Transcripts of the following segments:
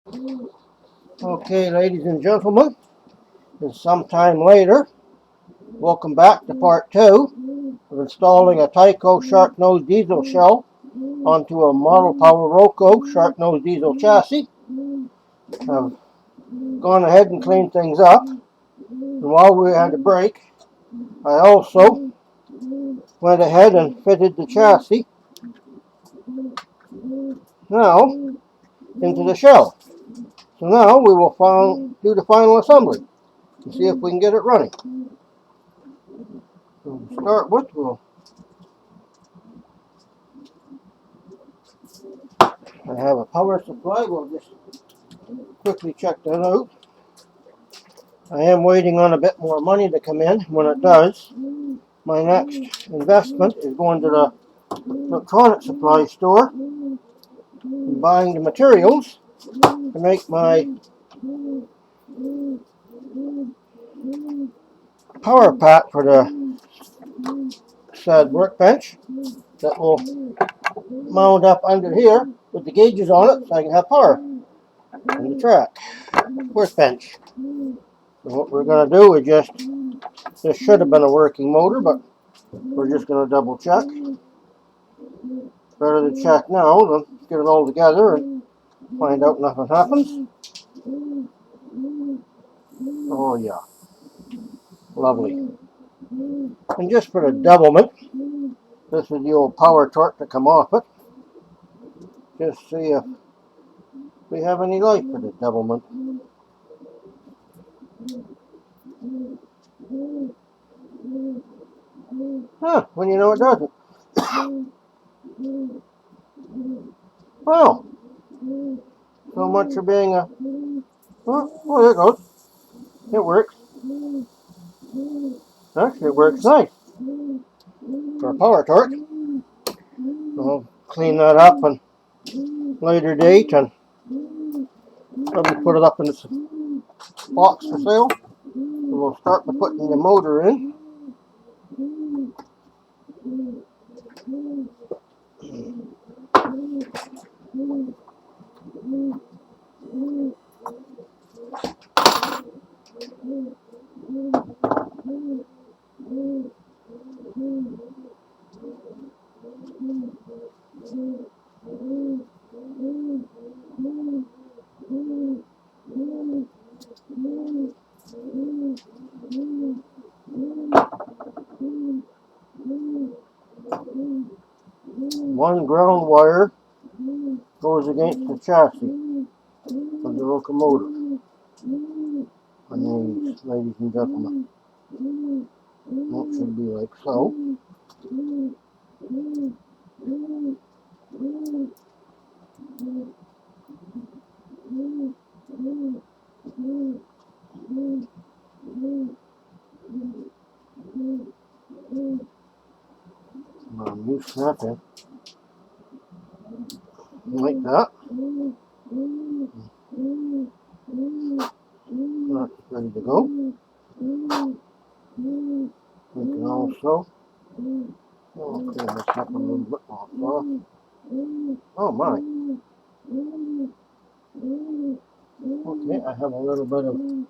Okay, ladies and gentlemen, it's sometime later. Welcome back to part 2 of installing a Tyco Sharknose diesel shell onto a model power Roco Sharknose diesel chassis. I've gone ahead and cleaned things up, and while we had a break, I also went ahead and fitted the chassis now into the shell. So now we will do the final assembly and see if we can get it running. So to start with, I have a power supply. We'll just quickly check that out. I am waiting on a bit more money to come in. When it does, my next investment is going to the electronic supply store and buying the materials to make my power pack for the said workbench that will mount up under here with the gauges on it so I can have power in the track workbench. So what we're going to do is this should have been a working motor, but we're just going to double check. Better to check now than get it all together and find out nothing happens. Oh yeah, lovely. And just for the doublement, this is the old power torque to come off it. Just see if we have any light for the doublement. Huh, when you know it doesn't. Well, so much for being a... Oh, there it goes. It works. Actually, it works nice for a power torque. I'll clean that up on a later date and probably put it up in this box for sale. And we'll start by putting the motor in. One ground wire goes against the chassis of the locomotive. And these, ladies and gentlemen, that should be like so. You snap it like that. That's ready to go. We can also clean this up a little bit more. Oh my. Okay, I have a little bit of... You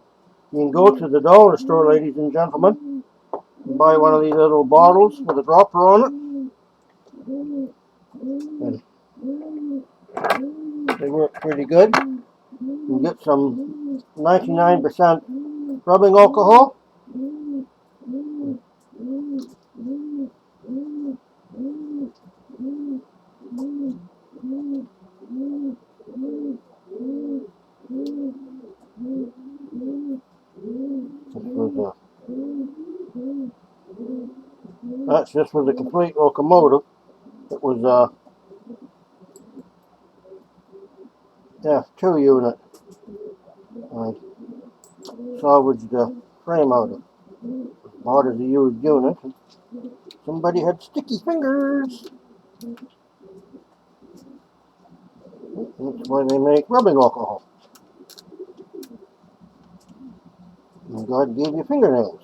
can go to the dollar store, ladies and gentlemen, and buy one of these little bottles with a dropper on it. And they work pretty good. You can get some 99% rubbing alcohol. That's just for the complete locomotive. It was a F2 unit. I salvaged the frame out of it. Bought as a used unit. Somebody had sticky fingers. That's why they make rubbing alcohol. And God gave you fingernails.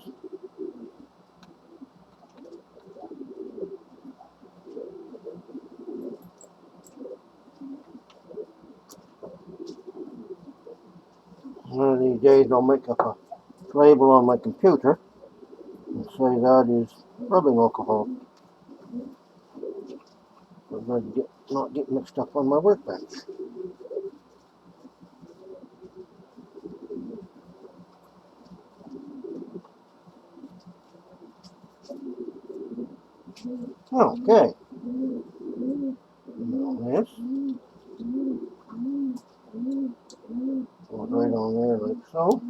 One of these days I'll make up a label on my computer and say that is rubbing alcohol. I'm going to not get mixed up on my workbench. Okay. Now this goes right on there like so.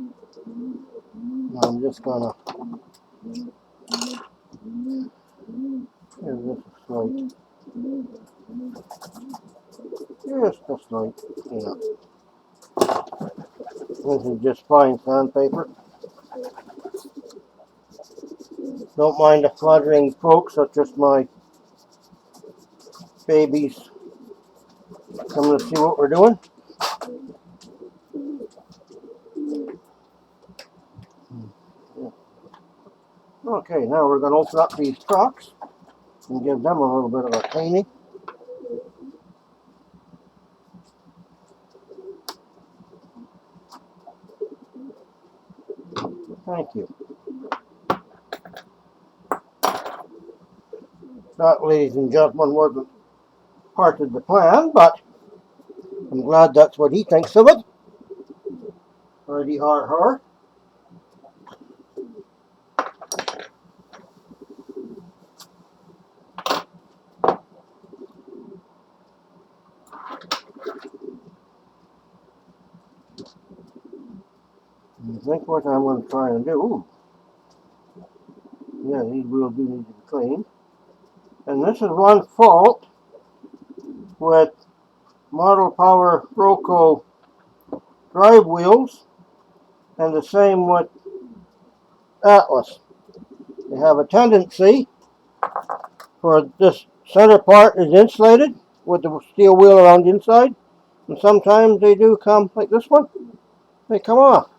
Now I'm just gonna give this a slight, just a slight, yeah. This is just fine sandpaper. Don't mind the fluttering, folks. That's just my babies coming to see what we're doing. Okay, now we're going to open up these trucks and give them a little bit of a cleaning. Thank you. That, ladies and gentlemen, wasn't part of the plan, but I'm glad that's what he thinks of it. Righty, har, har. I think what I'm going to try and do, yeah, these wheels do need to be cleaned. And this is one fault with Model Power Roco drive wheels, and the same with Atlas. They have a tendency for this center part is insulated with the steel wheel around the inside, and sometimes they do come like this one. They come off.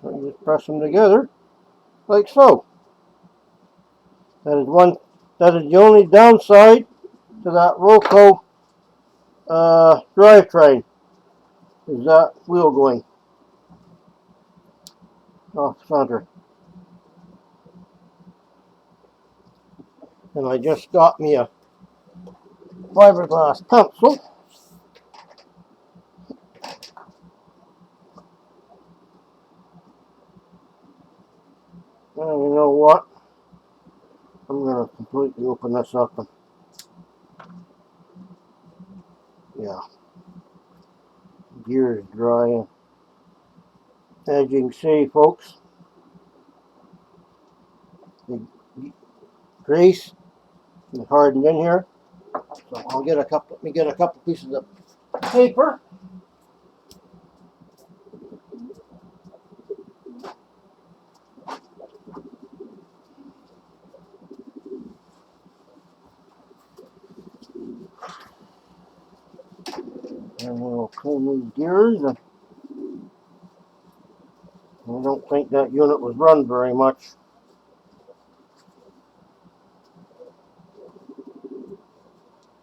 So you just press them together like so. That is one. That is the only downside to that Roco drivetrain. Is that wheel going off center. And I just got me a fiberglass pencil. And you know what? I'm going to completely open this up. And, yeah. Gear is dry. As you can see, folks, the grease is hardened in here. So I'll get a couple. Let me get a couple pieces of paper. And we'll clean these gears. And I don't think that unit was run very much.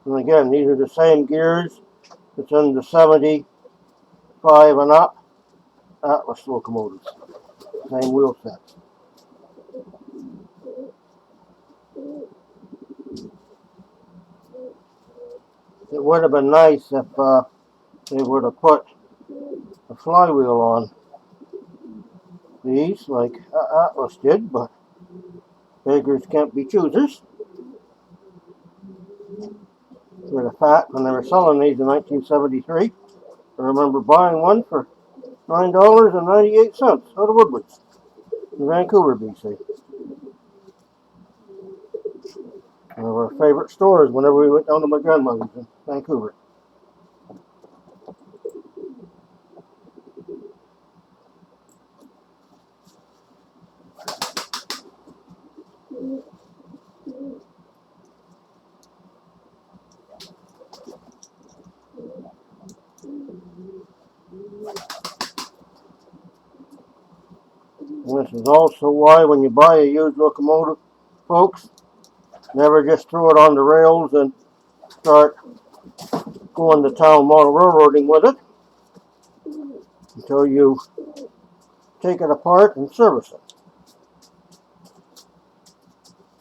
And again, these are the same gears. It's in the 75 and up Atlas locomotives. Same wheel sets. It would have been nice if they would have put a flywheel on these like Atlas did, but beggars can't be choosers. For the fact, when they were selling these in 1973, I remember buying one for $9.98 out of Woodward's in Vancouver, BC. One of our favorite stores whenever we went down to my grandmother's in Vancouver. And this is also why when you buy a used locomotive, folks, never just throw it on the rails and start go into town model railroading with it until you take it apart and service it.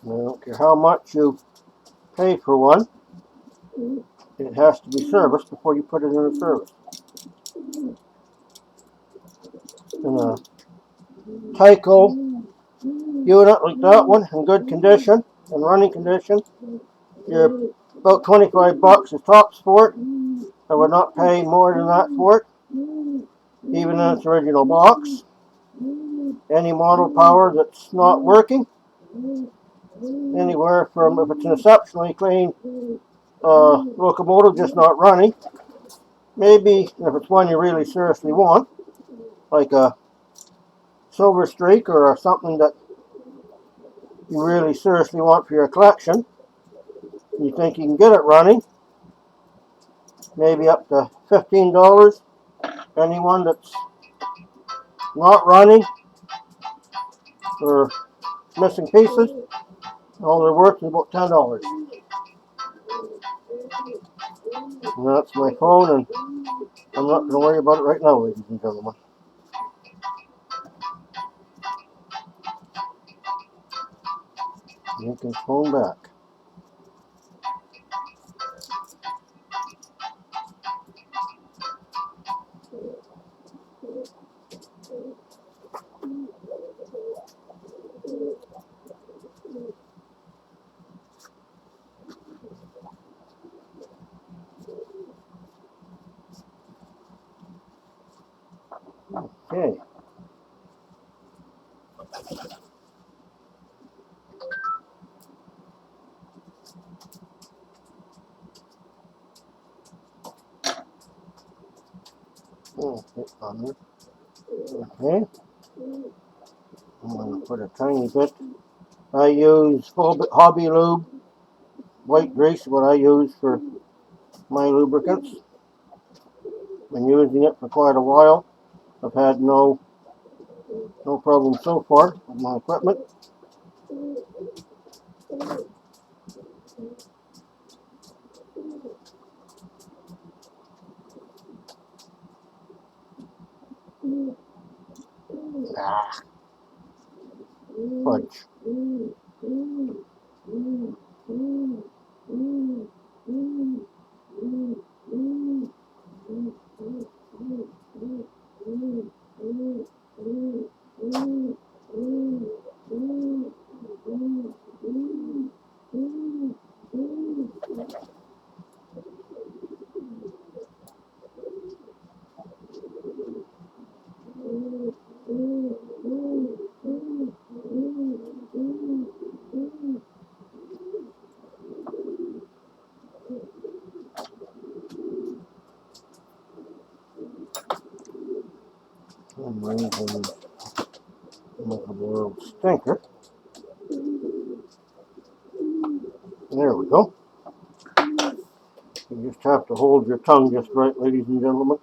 I don't care how much you pay for one, it has to be serviced before you put it in a service. And a Tyco unit like that one in good condition and running condition, you're about 25 bucks is tops for it. I would not pay more than that for it, even in its original box. Any model power that's not working, anywhere from, if it's an exceptionally clean locomotive just not running, maybe if it's one you really seriously want, like a Silver Streak or something that you really seriously want for your collection, you think you can get it running, maybe up to $15. Anyone that's not running or missing pieces, all they're worth is about $10. And that's my phone, and I'm not going to worry about it right now, ladies and gentlemen. You can phone back. Okay. Okay. I'm going to put a tiny bit. I use Hobby Lube. White grease is what I use for my lubricants. Been using it for quite a while. I've had no problem so far with my equipment. Ah, fudge. I'm raising a little stinker. There we go. You just have to hold your tongue just right, ladies and gentlemen.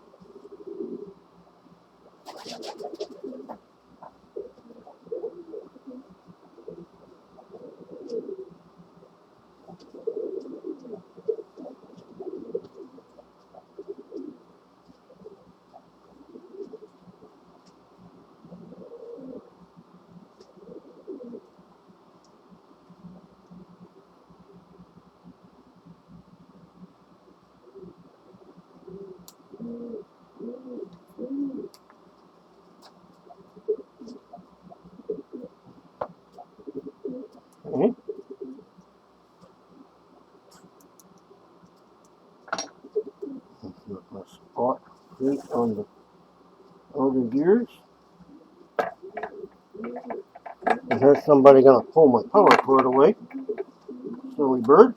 Okay. Put my spot grease on the outer gears. And here's somebody going to pull my power cord away. Silly bird.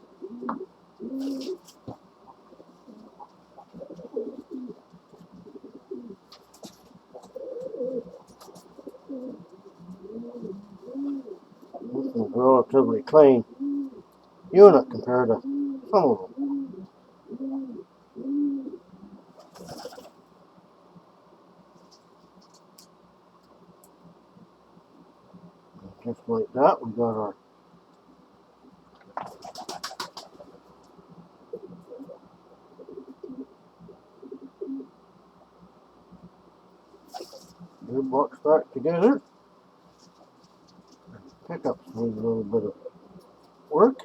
This is a relatively clean unit compared to some of them. Just like that, we got our Gearbox back together. Pickups need a little bit of work.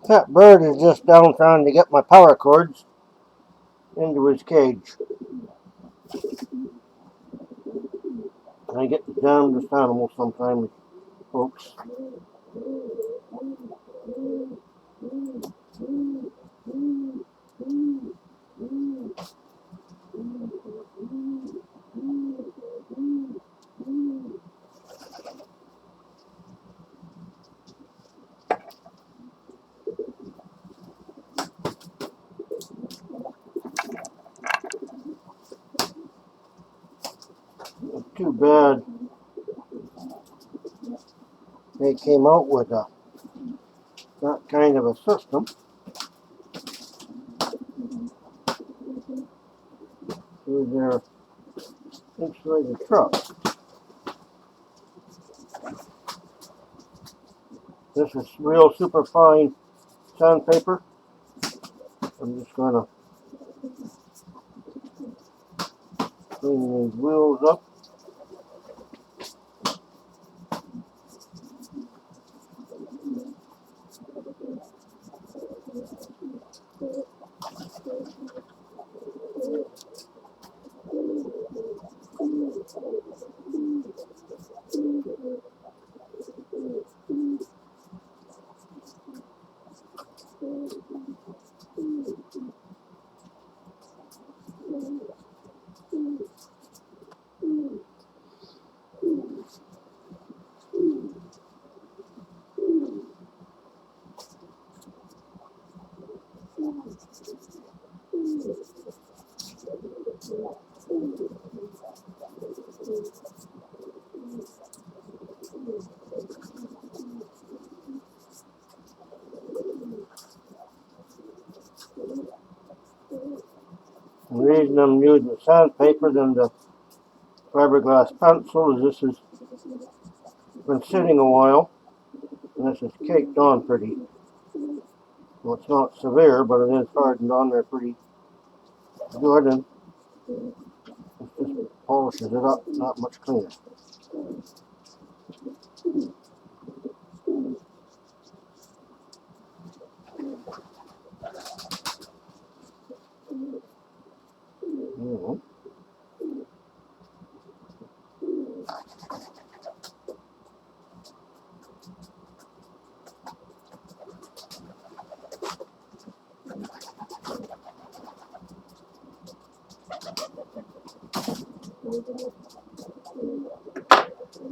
That bird is just down trying to get my power cords into his cage. I get the damnedest animals sometimes, folks. Too bad they came out with that kind of a system through their insulated truck. This is real super fine sandpaper. I'm just going to clean these wheels up. The reason I'm using sandpaper than the fiberglass pencil is this has been sitting a while, and this is caked on pretty. Well, it's not severe, but it is hardened on there pretty good, and it just polishes it up not much cleaner.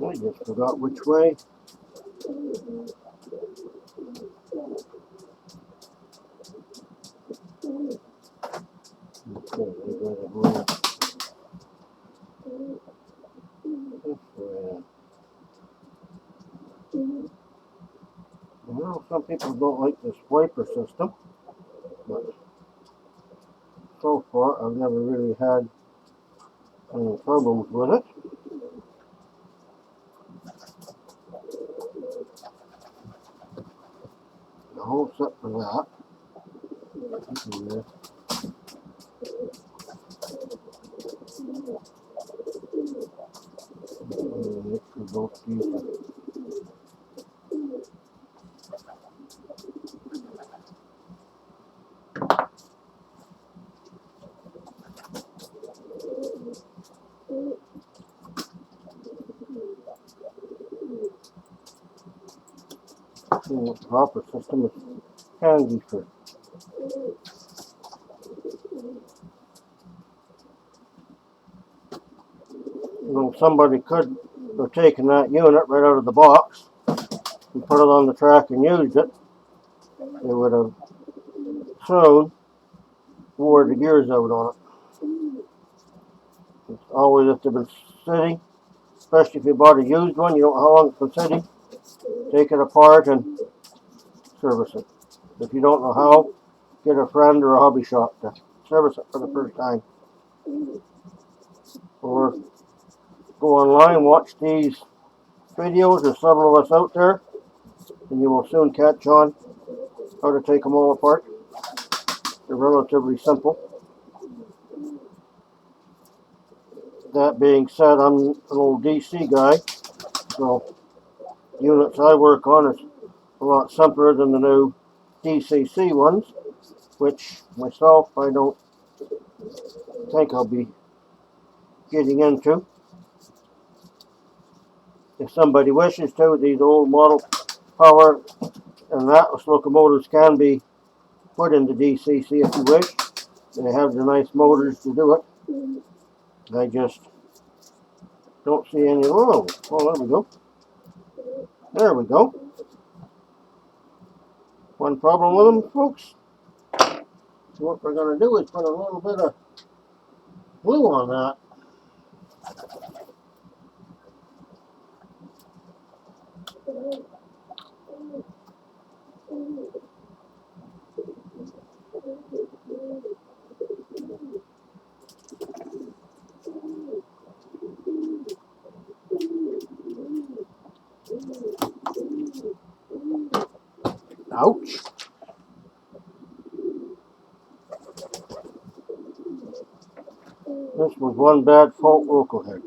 I just forgot which way. Okay, we got it going this way. Well, some people don't like this wiper system, but so far I've never really had any problems with it. The whole set for that. Make sure both these are the dropper system is handy for somebody could have taken that unit right out of the box and put it on the track and used it. They would have shown wore the gears out on it. It's always, if they've been sitting, especially if you bought a used one, you don't know how long it's been sitting, take it apart and service it. If you don't know how, get a friend or a hobby shop to service it for the first time. Or go online, watch these videos. There's several of us out there, and you will soon catch on how to take them all apart. They're relatively simple. That being said, I'm an old DC guy, so units I work on is a lot simpler than the new DCC ones, which myself I don't think I'll be getting into. If somebody wishes to, these old model power and Atlas locomotives can be put into DCC if you wish. They have the nice motors to do it. I just don't see any. Oh, there we go. There we go. One problem with them, folks. What we're going to do is put a little bit of glue on that. Ouch. This was one bad fault Roco had.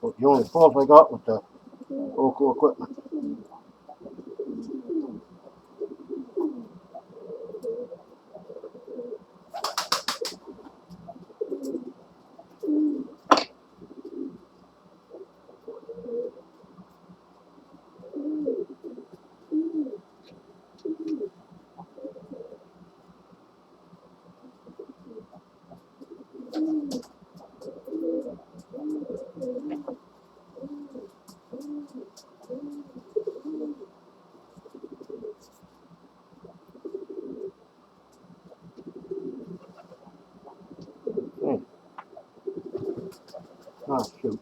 But the only fault I got with the Roco equipment. Okay. Ah, shoot.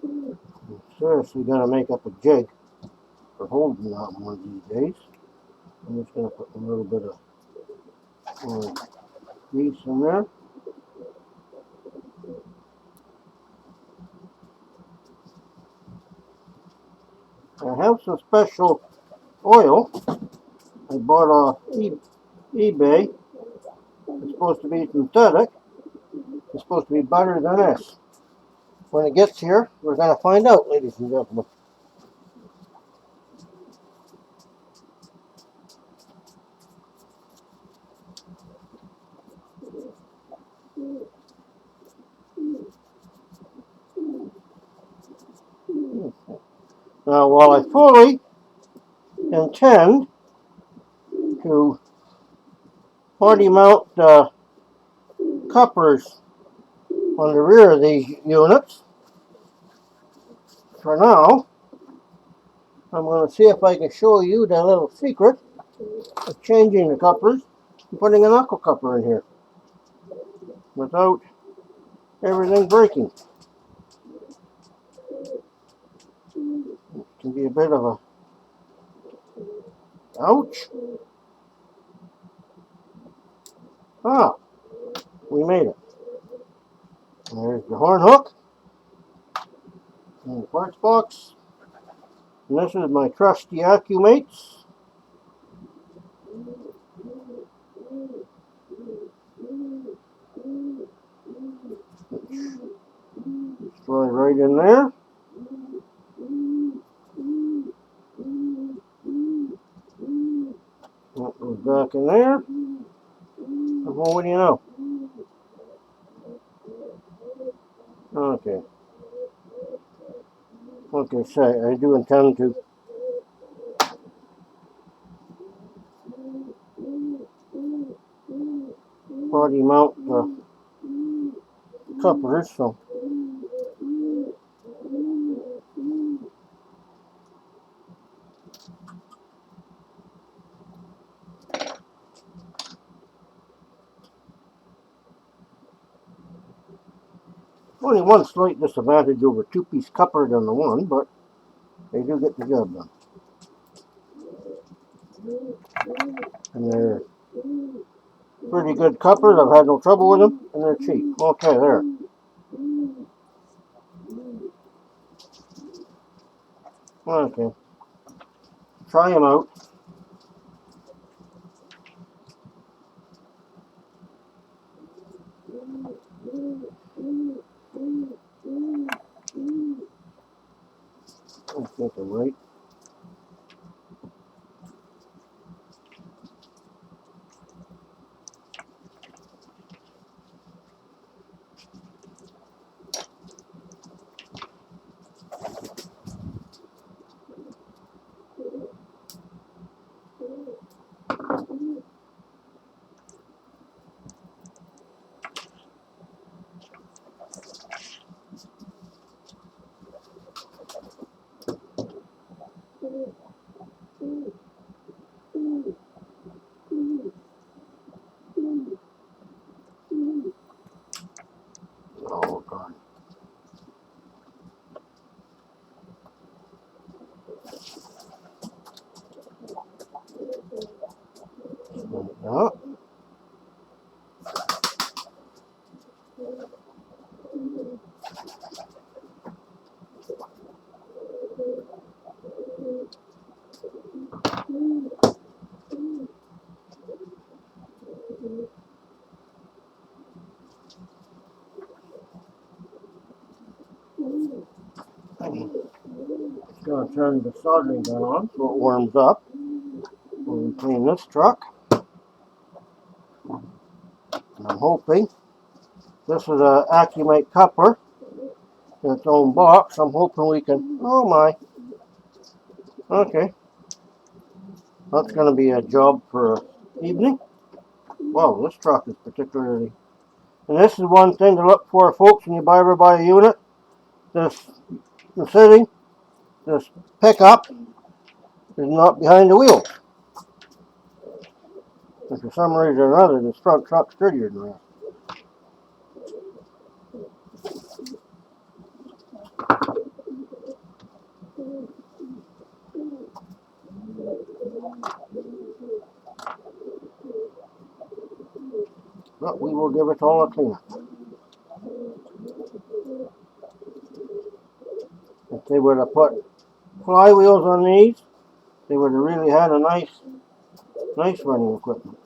I'm seriously going to make up a jig for holding that one of these days. I'm just going to put a little bit of grease in there. I have some special oil I bought off eBay. It's supposed to be synthetic. It's supposed to be better than this. When it gets here, we're going to find out, ladies and gentlemen. Now, while I fully intend to party mount couplers on the rear of these units, for now, I'm going to see if I can show you the little secret of changing the couplers and putting a knuckle coupler in here without everything breaking. It can be a bit of a ouch. Ah, we made it. There's the horn hook and the parts box. And this is my trusty Accumates. Slide right in there. That goes back in there. And what do you know? Okay. Like I say, I do intend to steady mount couplers, so only one slight disadvantage over two-piece coupler than the one, but they do get the job done. And they're pretty good couplers. I've had no trouble with them, and they're cheap. Okay, there. Okay. Try them out. I think they're right. Oh, God. Yeah. Just going to turn the soldering gun on so it warms up when we clean this truck. And I'm hoping this is a Accumate coupler in its own box. I'm hoping we can, oh my, okay. That's going to be a job for evening. Wow, this truck is particularly, and this is one thing to look for, folks, when you ever buy a unit. This, the sitting, this pickup is not behind the wheel. And for some reason or another, this front truck's sturdier than that. But we will give it all a clean up. If they would have put flywheels on these, they would have really had a nice running equipment.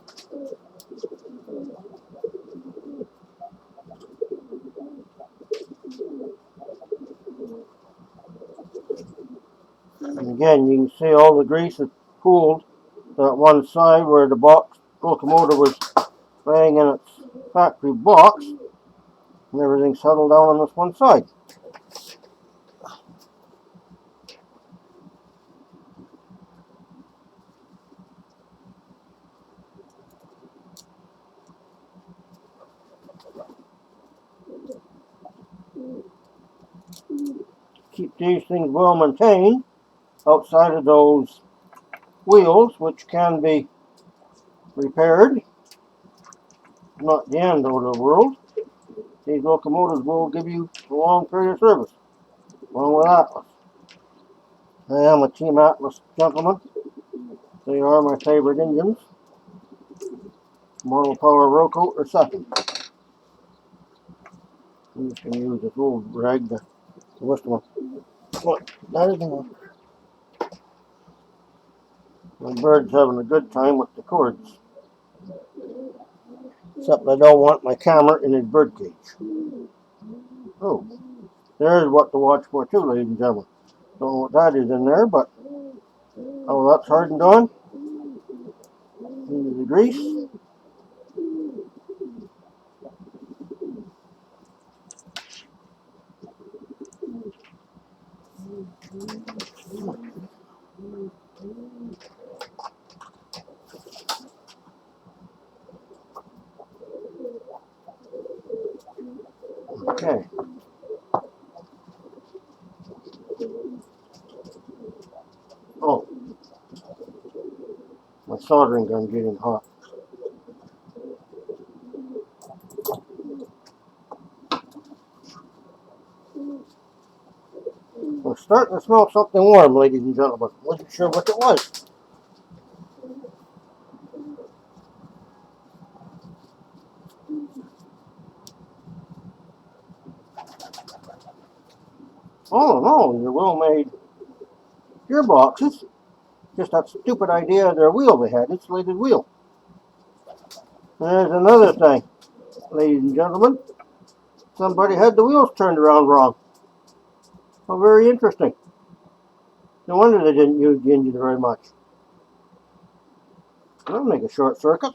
And again, you can see all the grease is pooled that one side where the box locomotive was laying in its factory box, and everything settled down on this one side. Keep these things well maintained outside of those wheels, which can be repaired. Not the end of the world. These locomotives will give you a long period of service, along with Atlas. I am a Team Atlas gentleman. They are my favorite engines. Model Power Roco or second. I'm just going to use this old rag to lift them up. Look, that is enough. My bird's having a good time with the cords. Except I don't want my camera in his bird cage. Oh, there's what to watch for too, ladies and gentlemen. Don't know what that is in there, but oh, that's hardened on. Into the grease. soldering gun getting hot. I'm starting to smell something warm, ladies and gentlemen. Wasn't sure what it was. Oh no, they're well-made gearboxes. Just that stupid idea of their wheel they had, insulated wheel. There's another thing, ladies and gentlemen. Somebody had the wheels turned around wrong. Oh, very interesting. No wonder they didn't use the engine very much. That'll make a short circuit.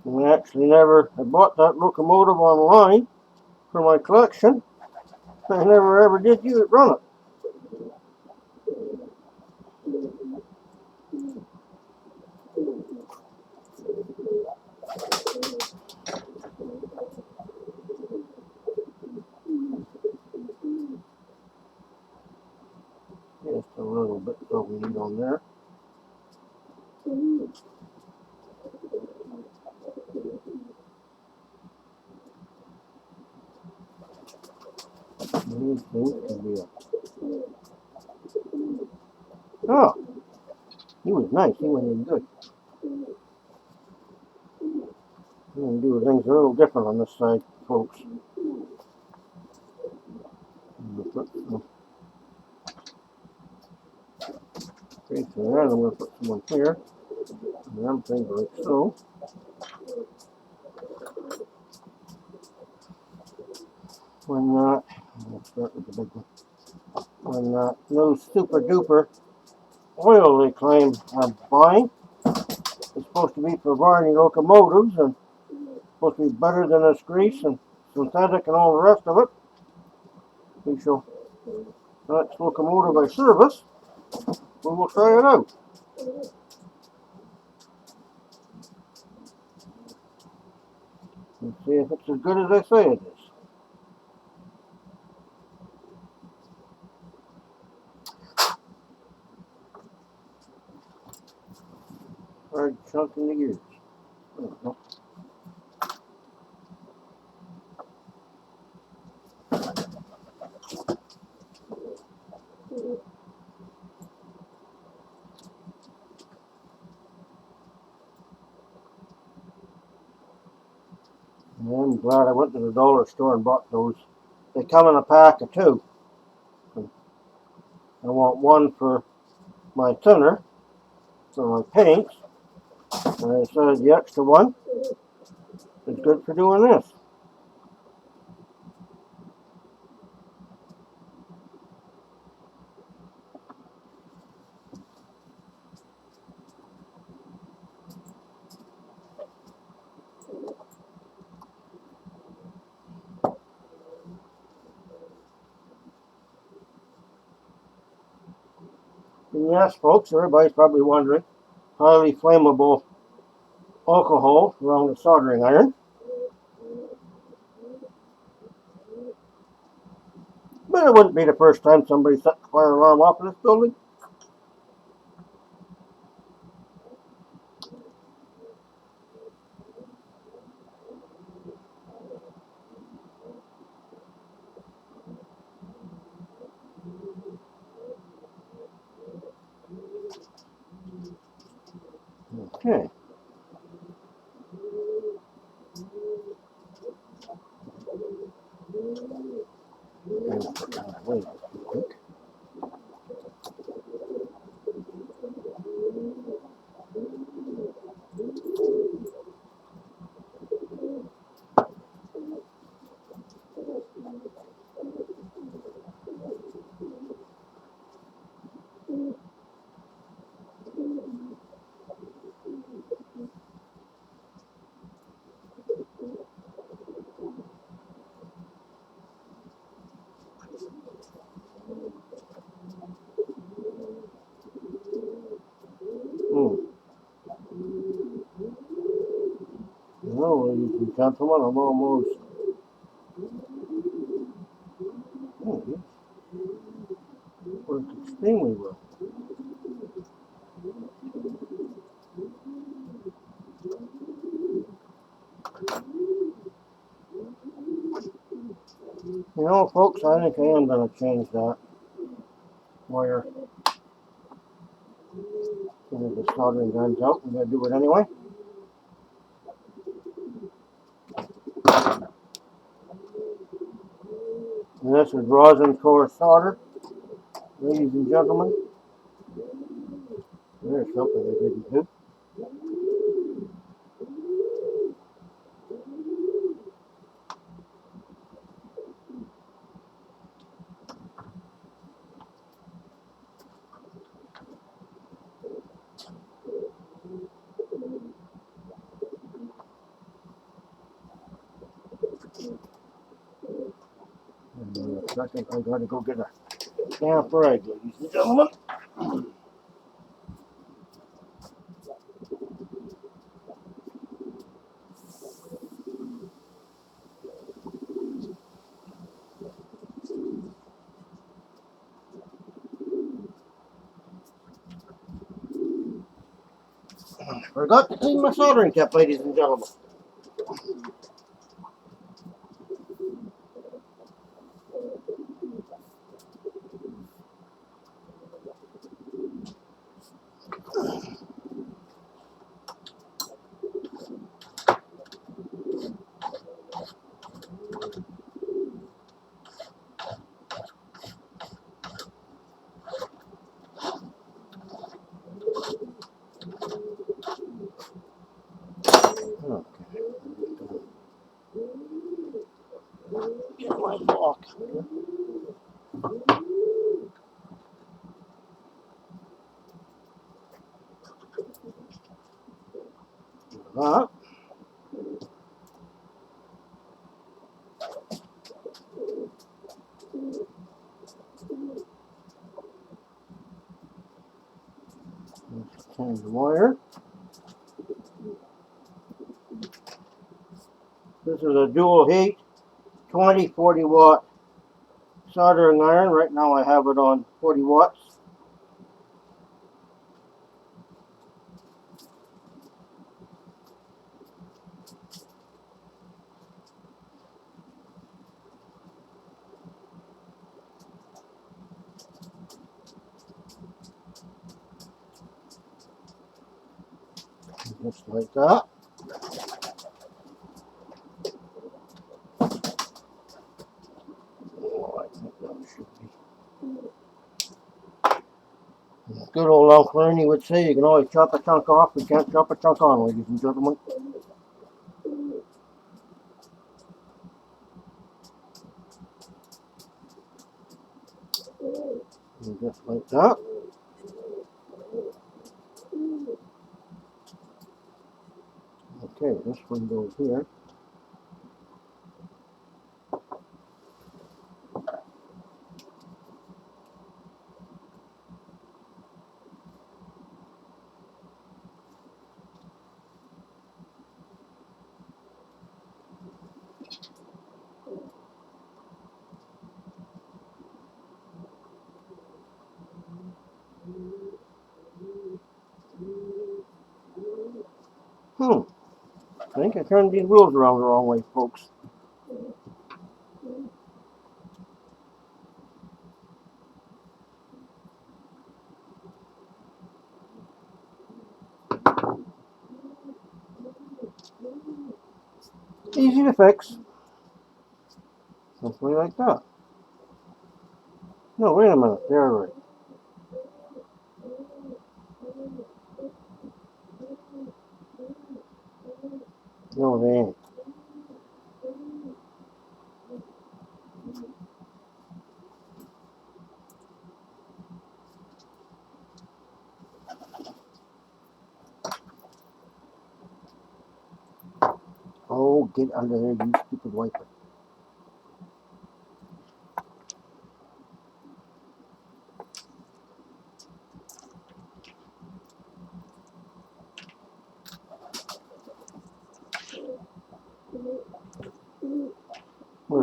I actually I bought that locomotive online for my collection. I never ever did run it. Just a little bit so we need on there. These things can be Oh, he was nice. He went in good. I'm going to do things a little different on this side, folks. Put some space in there, and I'm going to put some on here. And I'm thinking like so. When I'll start with the big one. When no super duper oil they claim I'm buying, it's supposed to be for Varney locomotives and supposed to be better than this grease and synthetic and all the rest of it. We shall, the next locomotive I service, we will try it out. And see if it's as good as I say it is. Hard chunk in the gears. I'm glad I went to the dollar store and bought those. They come in a pack of 2. I want one for my thinner, for my paints, and I said the extra one is good for doing this. And yes, folks, everybody's probably wondering, highly flammable alcohol around the soldering iron. But it wouldn't be the first time somebody set the fire alarm off in this building. Okay. Wait, quick. and gentlemen. I'm almost. Oh, yes. Worked extremely well. You know, folks, I think I am going to change that wire. As the soldering gun's out, I'm going to do it anyway. And this is rosin core solder, ladies and gentlemen. There's something I didn't do. And in a second, I got to go get a stamp rag, ladies and gentlemen. Forgot to clean my soldering tip, ladies and gentlemen. Okay. Get my block. That. Let's change the wire. This is a dual heat 40 watt soldering iron. Right now I have it on 40 watts. Just like that. Oh, I think that should be. Good old Uncle Ernie would say you can always chop a chunk off, but you can't chop a chunk on, ladies and gentlemen. And just like that. Okay, this one goes here. I think I turned these wheels around the wrong way, folks. Easy to fix. Something like that. No, wait a minute. They're right. No, they ain't. Oh, get under there, you stupid wiper.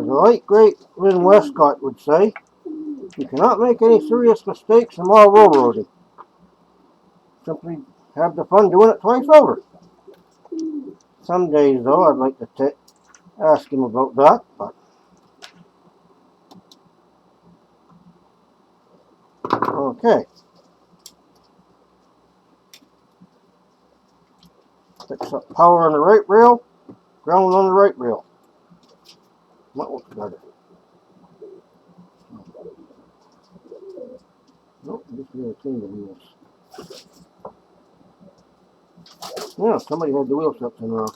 As the late great Lynn Westcott would say, you cannot make any serious mistakes in while railroading. Simply have the fun doing it twice over. Some days, though, I'd like to ask him about that, but okay. Fix up power on the right rail, ground on the right rail. What looks better? Nope, I'm just going to clean the wheels. Yeah, somebody had the wheel something wrong.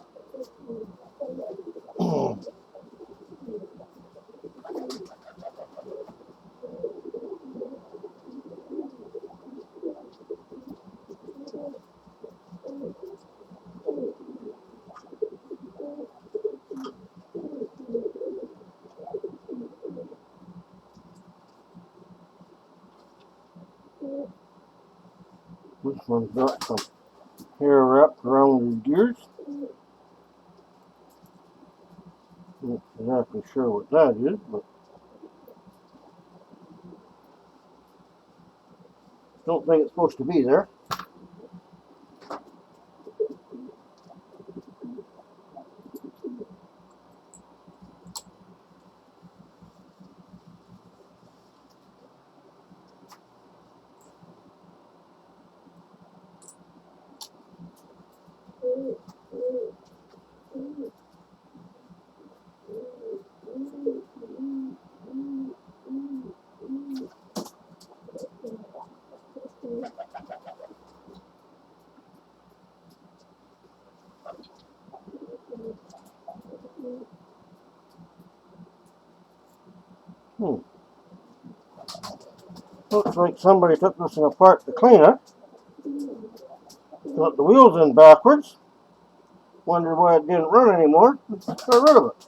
This one's got some hair wrapped around his gears. Not exactly sure what that is, but don't think it's supposed to be there. Looks like somebody took this thing apart to clean it. Put the wheels in backwards. Wonder why it didn't run anymore. Got rid of it.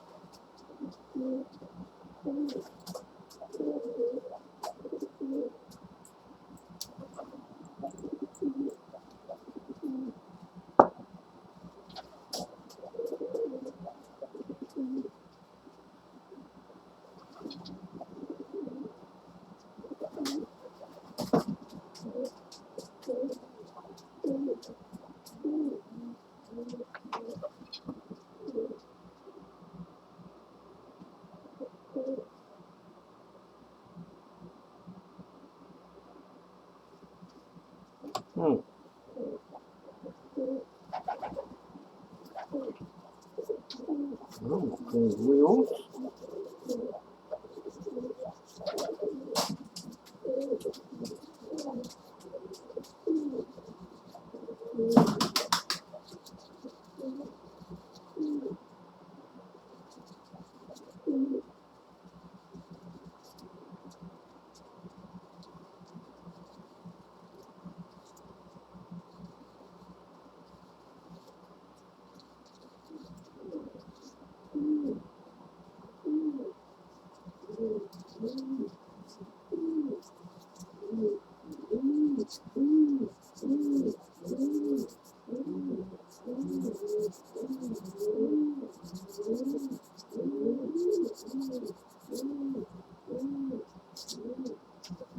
Oh, clean the wheels.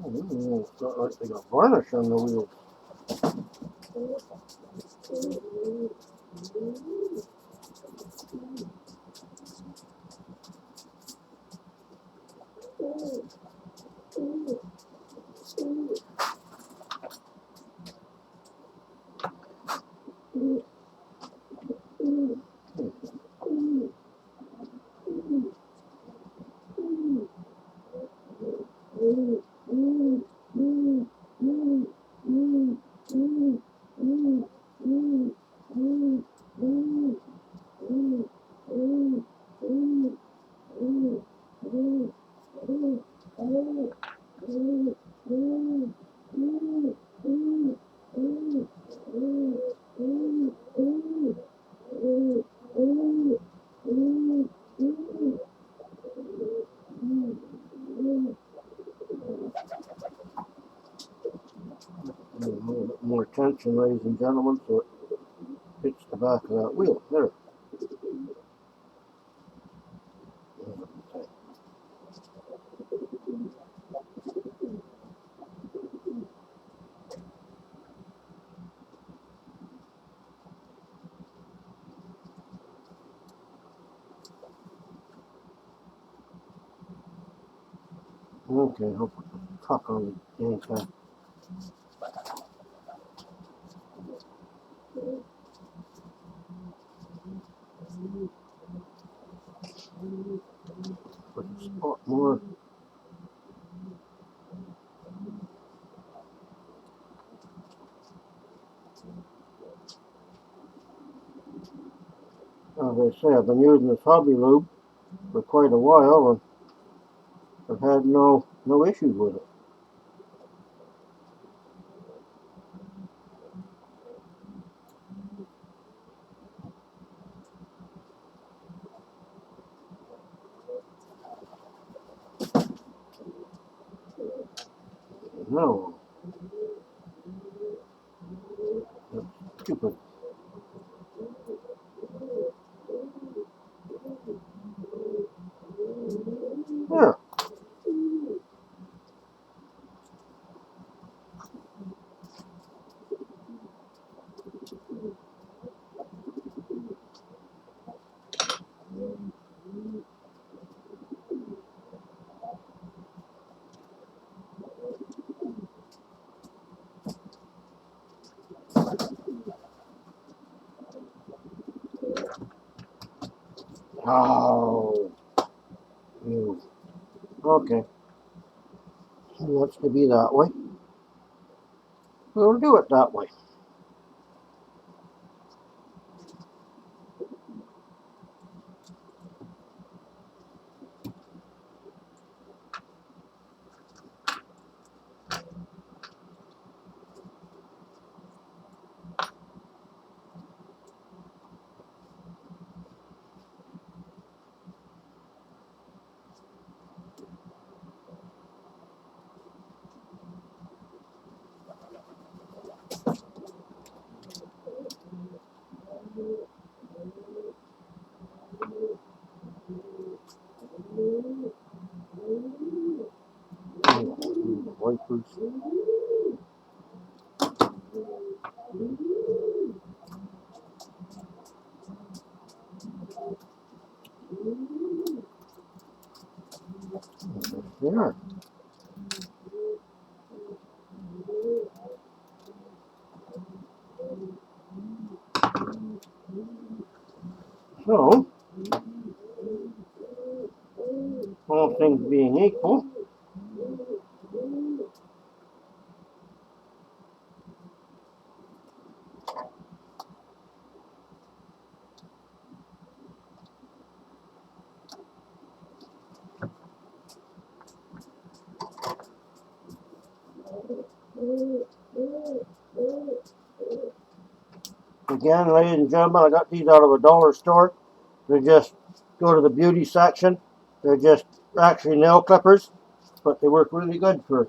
Oh, it's not like they got varnish on the wheels. A little bit more tension, ladies and gentlemen, so it hits the back of that wheel. There. Okay, I'll put the truck on the inside. Put a spot more. As I say, I've been using this hobby lube for quite a while and I've had no issues with it. No, that's stupid. There. Oh, you. Okay. He wants to be that way. We'll do it that way. Wipers. There. So, all things being equal, again, ladies and gentlemen, I got these out of a dollar store. They're just, go to the beauty section. They're just actually nail clippers, but they work really good for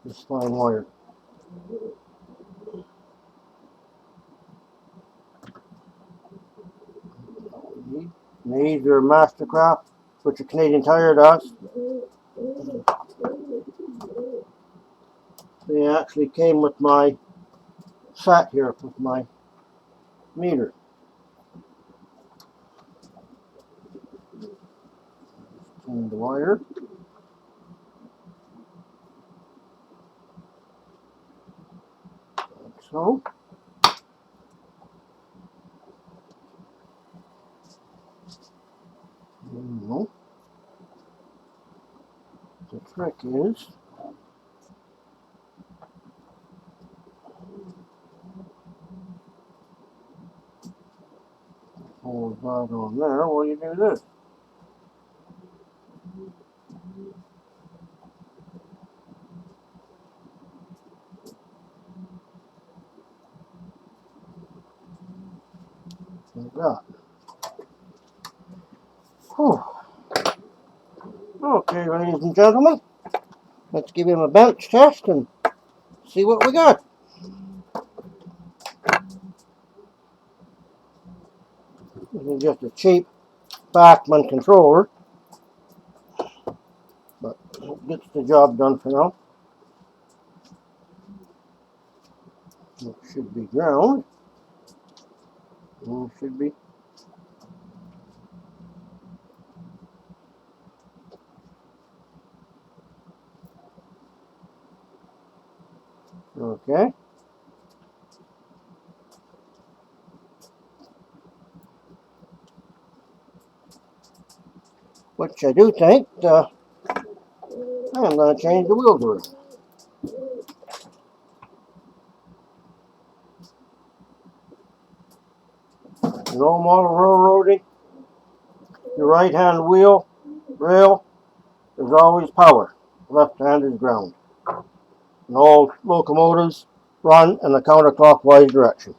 this fine wire. These are Mastercraft, which a Canadian Tire does. They actually came with my set here with my meter. And the wire. Like so. Now, the trick is hold that on there while you do this. Like that. Whew. Okay, ladies and gentlemen, let's give him a bench test and see what we got. This is just a cheap Bachmann controller, but it gets the job done for now. It should be ground. It should be. Okay. Which I do think I'm going to change the wheels around. No model railroading. The right hand wheel rail is always power. Left hand is ground. And all locomotives run in the counterclockwise direction.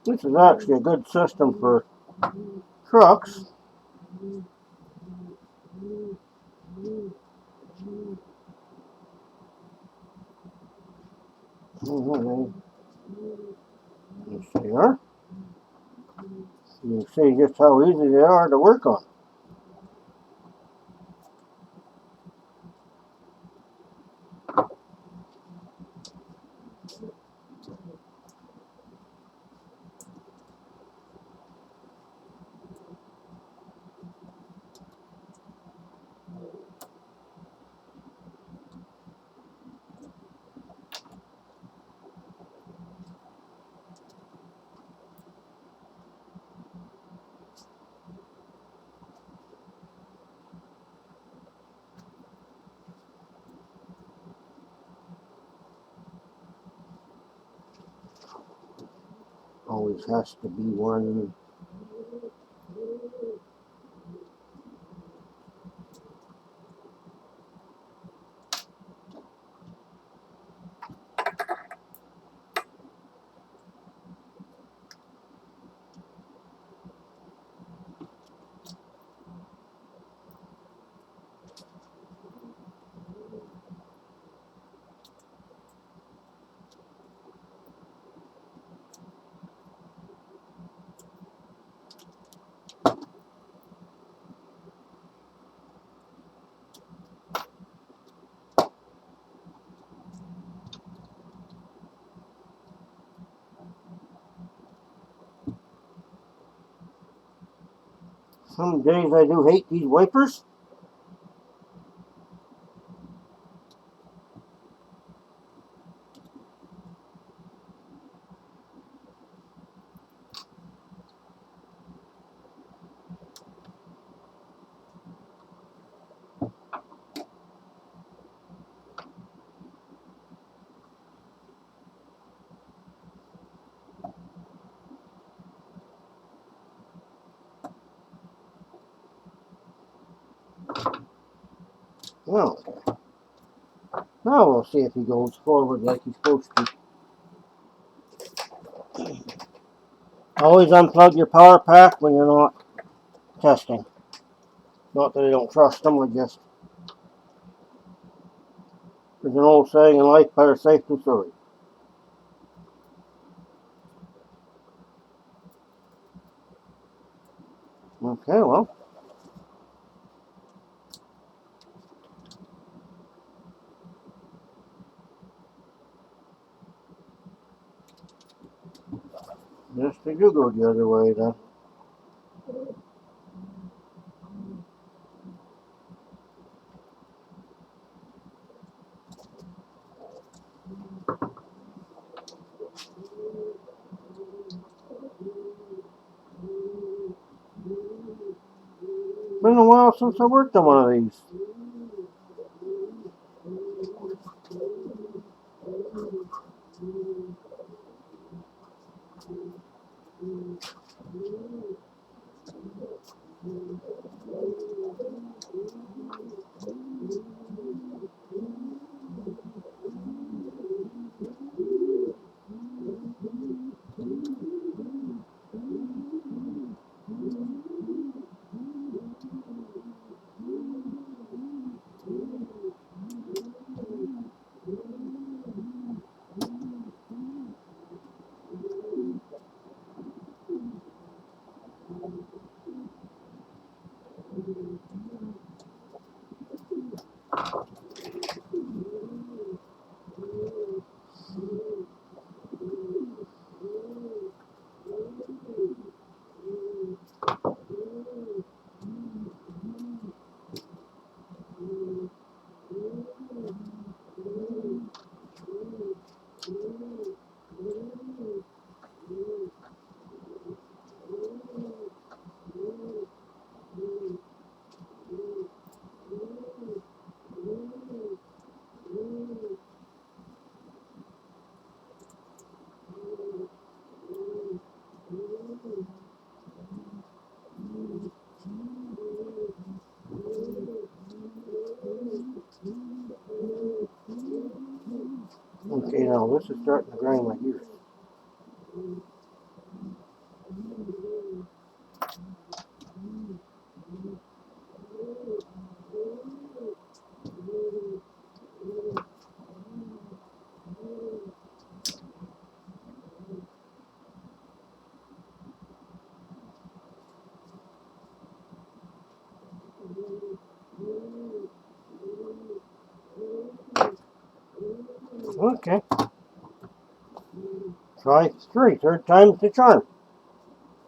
This is actually a good system for trucks. Yes, they are. You can see just how easy they are to work on. Always has to be one. Some days I do hate these wipers. Well, now we'll see if he goes forward like he's supposed to. Always unplug your power pack when you're not testing. Not that I don't trust them, I just... There's an old saying in life, better safe than sorry. Okay, well. Yes, they do go the other way then. Been a while since I worked on one of these. know, this is starting to grind my gears. Okay. Try three. Third time's the charm,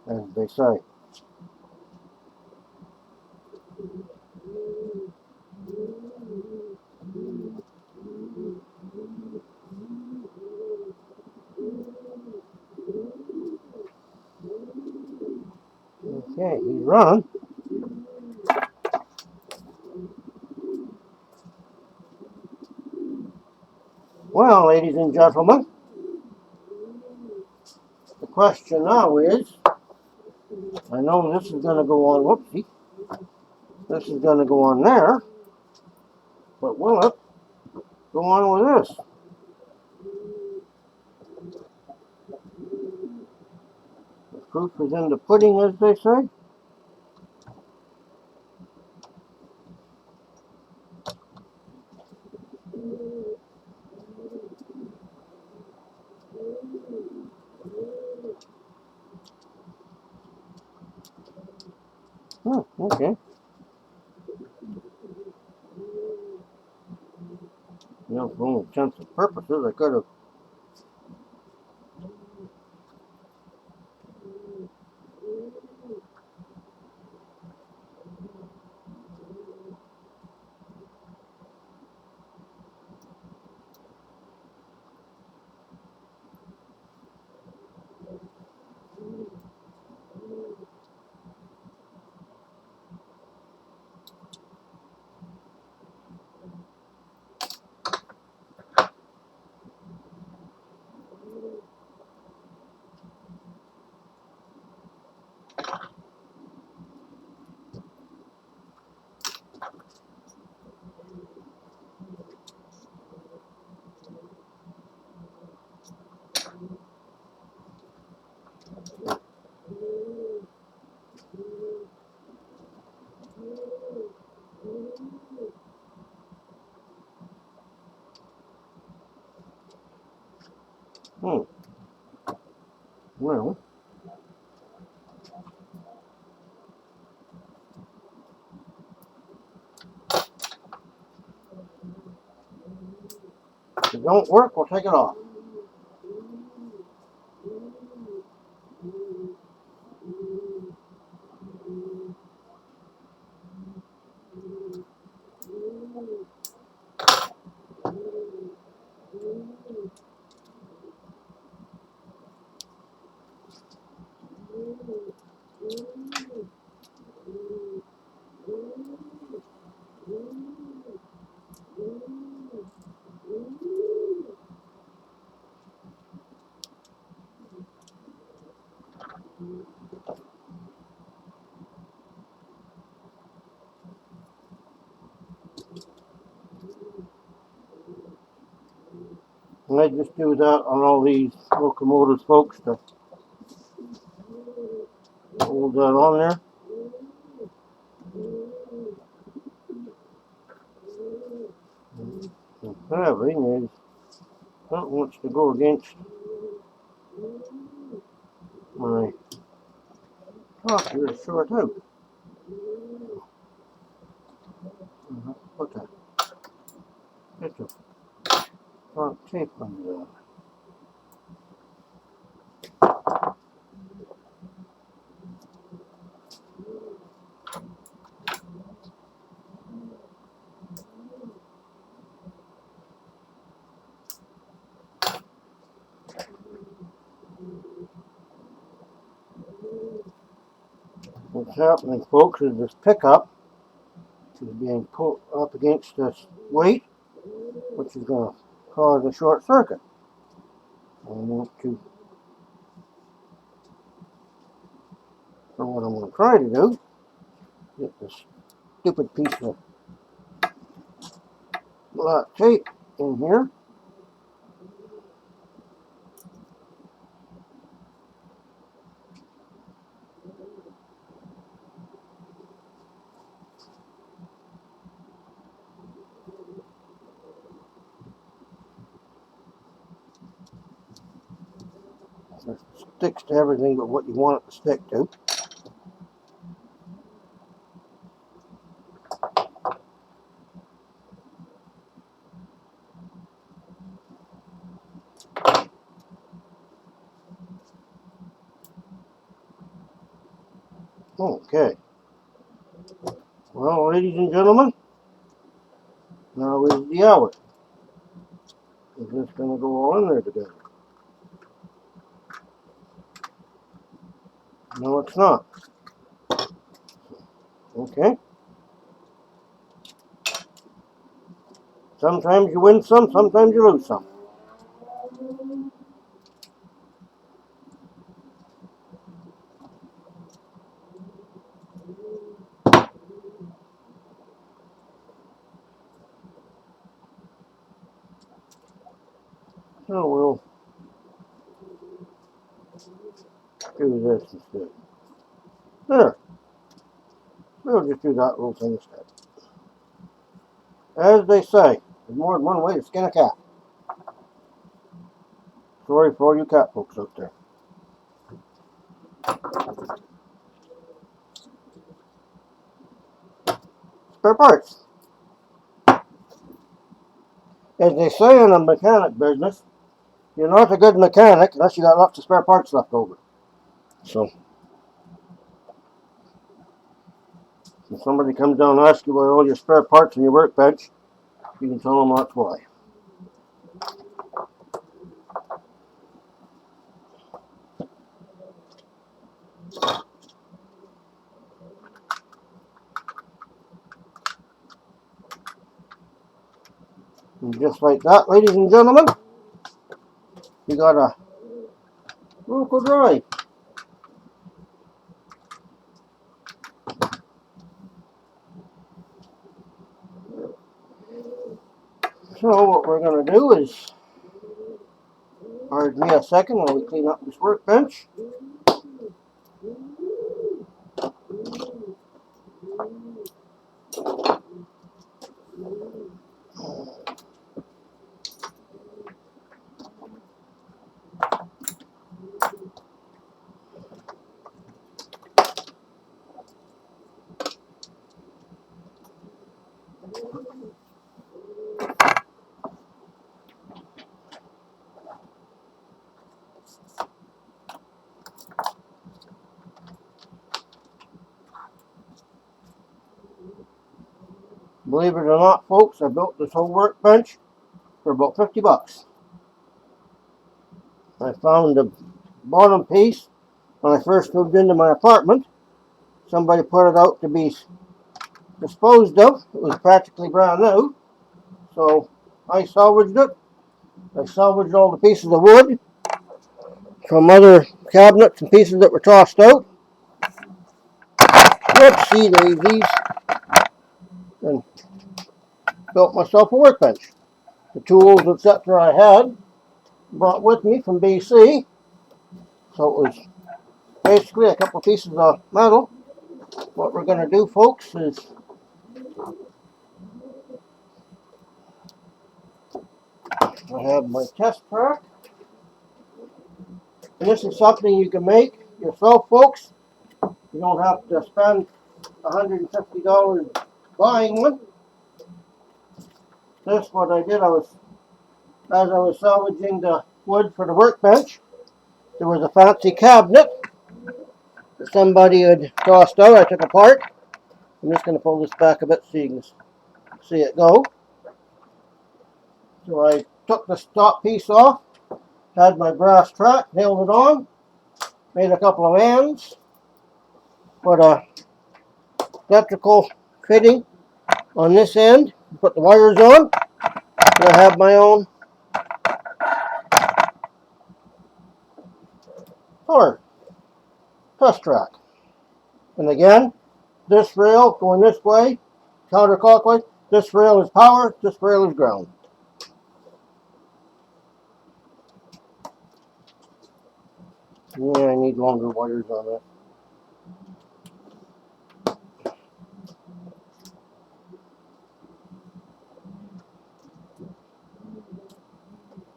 as they say. Okay, he's running. Well, ladies and gentlemen, the question now is, I know this is going to go on, whoopsie, this is going to go on there, but will it go on with this? The proof is in the pudding, as they say. Okay. You know, for all intents and purposes, I could have. Well, if it don't work, we'll take it off. And I just do that on all these locomotives, folks, to hold that on there. The having is that wants to go against my top here is short out. Put a bit of front tape on that. What's happening, folks, is this pickup is being pulled up against this weight, which is going to cause a short circuit. I want to, or what I'm going to try to do, get this stupid piece of black tape in here. It sticks to everything but what you want it to stick to. Okay. Well, ladies and gentlemen, now is the hour. Is this going to go all in there together? No, it's not. Okay. Sometimes you win some, sometimes you lose some. So we'll do this instead. There. We'll just do that little thing instead. As they say, there's more than one way to skin a cat. Sorry for all you cat folks out there. Spare parts. As they say in the mechanic business, you're not a good mechanic unless you got lots of spare parts left over. So, if somebody comes down and asks you about all your spare parts on your workbench, you can tell them that's why. And just like that, ladies and gentlemen, you got a Roco drive. So what we're going to do is, pardon me a second while we clean up this workbench. Believe it or not, folks, I built this whole workbench for about 50 bucks. I found the bottom piece when I first moved into my apartment. Somebody put it out to be disposed of. It was practically brand new. So I salvaged it. I salvaged all the pieces of wood from other cabinets and pieces that were tossed out. Whoopsie daisies. And built myself a workbench. The tools, etc. I had brought with me from BC. So it was basically a couple of pieces of metal. What we're going to do, folks, is I have my test track. And this is something you can make yourself, folks. You don't have to spend $150 buying one. This, what I did, as I was salvaging the wood for the workbench, there was a fancy cabinet that somebody had tossed out. I took apart. I'm just going to pull this back a bit so you can see it go. So I took the top piece off, had my brass track, nailed it on, made a couple of ends, put a electrical fitting on this end, put the wires on, and I have my own power test track. And again, this rail going this way, counterclockwise, this rail is power, this rail is ground. Yeah, I need longer wires on that.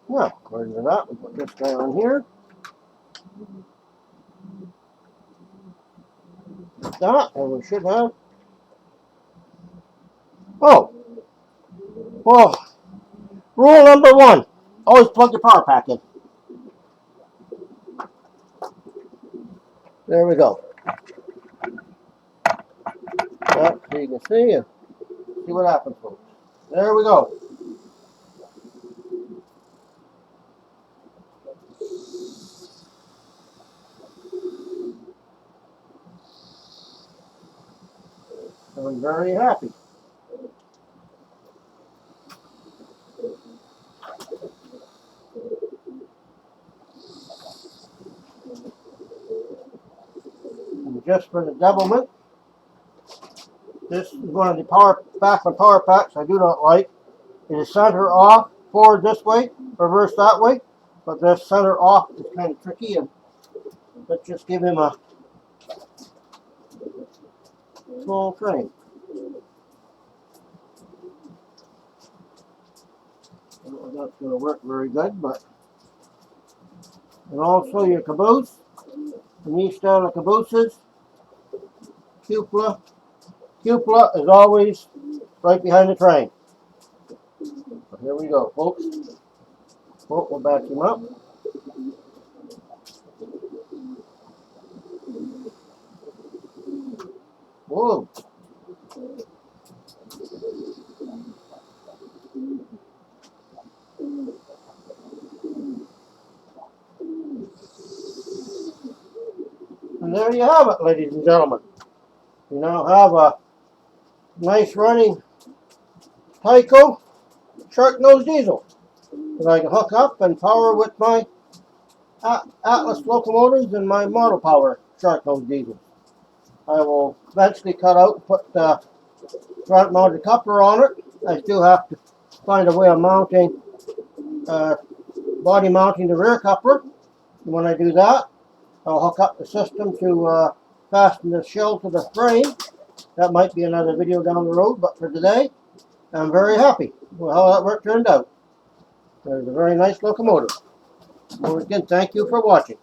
Yeah, according to that, we put this guy on here. like that, and we should have. Oh, well, rule number 1, always plug your power pack in. There we go. Yep, so you can see and see what happens, folks. There we go. I'm very happy. And just for the devilment, this is one of the power packs I do not like. It is center off, forward this way, reverse that way. But this center off is kind of tricky, and let's just give him a small frame. I don't know if that's going to work very good, but. And also your caboose. And these style of cabooses, cupola is always right behind the train. So here we go, folks. Oh, we'll back him up. Whoa. And there you have it, ladies and gentlemen. You now have a nice running Tyco Sharknose diesel that I can hook up and power with my Atlas locomotives and my model power Sharknose diesel. I will eventually cut out and put the front mounted coupler on it. I still have to find a way of mounting, body mounting the rear coupler. And when I do that, I'll hook up the system to fasten the shell to the frame. That might be another video down the road, but for today, I'm very happy with how that work turned out. It's a very nice locomotive. Once again, thank you for watching.